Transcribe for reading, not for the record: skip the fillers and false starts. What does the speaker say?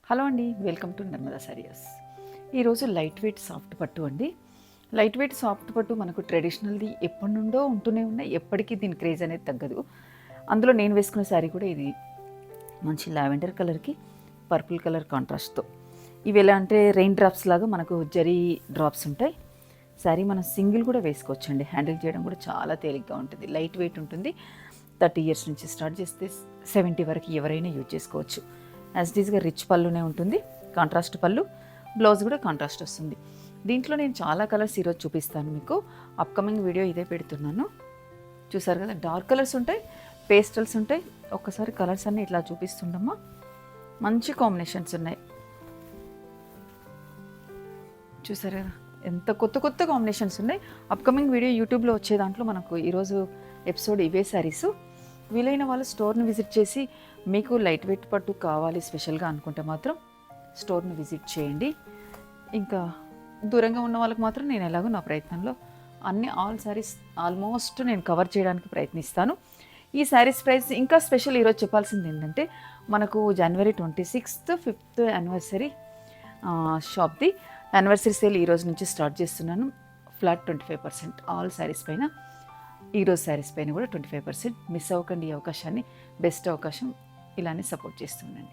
Hello అండి, welcome to Narmada saris. ఈరోజు light weight soft పట్టు అండి. లైట్ వెయిట్ సాఫ్ట్ పట్టు మనకు ట్రెడిషనల్ది ఎప్పటి నుండో ఉంటూనే ఉన్నాయి, ఎప్పటికీ దీని క్రేజ్ అనేది తగ్గదు. అందులో నేను వేసుకున్న శారీ కూడా ఇది మంచి లావెండర్ కలర్కి పర్పుల్ కలర్ కాంట్రాస్ట్తో. ఇవి ఎలా అంటే రెయిన్ డ్రాప్స్ లాగా మనకు జరీ డ్రాప్స్ ఉంటాయి. శారీ మనం సింగిల్ కూడా వేసుకోవచ్చండి, హ్యాండిల్ చేయడం కూడా చాలా తేలిగ్గా ఉంటుంది, లైట్ వెయిట్ ఉంటుంది. 30 ఇయర్స్ నుంచి స్టార్ట్ చేస్తే 70 వరకు ఎవరైనా యూజ్ చేసుకోవచ్చు. యాజ్ ఇట్ ఈస్గా రిచ్ పళ్ళునే ఉంటుంది, కాంట్రాస్ట్ పళ్ళు, బ్లౌజ్ కూడా కాంట్రాస్ట్ వస్తుంది. దీంట్లో నేను చాలా కలర్స్ ఈరోజు చూపిస్తాను మీకు. అప్కమింగ్ వీడియో ఇదే పెడుతున్నాను. చూసారు కదా, డార్క్ కలర్స్ ఉంటాయి, పేస్టల్స్ ఉంటాయి. ఒక్కసారి కలర్స్ అన్నీ ఇట్లా చూపిస్తుండమ్మా. మంచి కాంబినేషన్స్ ఉన్నాయి, చూసారు కదా ఎంత కొత్త కొత్త కాంబినేషన్స్ ఉన్నాయి. అప్కమింగ్ వీడియో యూట్యూబ్లో వచ్చే దాంట్లో మనకు ఈరోజు ఎపిసోడ్ ఇవే శారీస్. వీలైన వాళ్ళు స్టోర్ని విజిట్ చేసి మీకు లైట్ వెయిట్ పట్టు కావాలి స్పెషల్గా అనుకుంటే మాత్రం స్టోర్ని విజిట్ చేయండి. ఇంకా దూరంగా ఉన్న వాళ్ళకి మాత్రం నేను ఎలాగో నా ప్రయత్నంలో ఆల్ శారీస్ ఆల్మోస్ట్ నేను కవర్ చేయడానికి ప్రయత్నిస్తాను. ఈ శారీస్ ప్రైస్ ఇంకా స్పెషల్ ఈరోజు చెప్పాల్సింది ఏంటంటే, మనకు జనవరి 26th 5th యానివర్సరీ షాప్ది యానివర్సరీ సేల్ ఈరోజు నుంచి స్టార్ట్ చేస్తున్నాను. ఫ్లాట్ 25% ఆల్ శారీస్ పైన. ఈరోజు శారీస్ పైన కూడా 25%. మిస్ అవ్వకండి ఈ అవకాశాన్ని, బెస్ట్ అవకాశం. ఇలానే సపోర్ట్ చేస్తుండండి.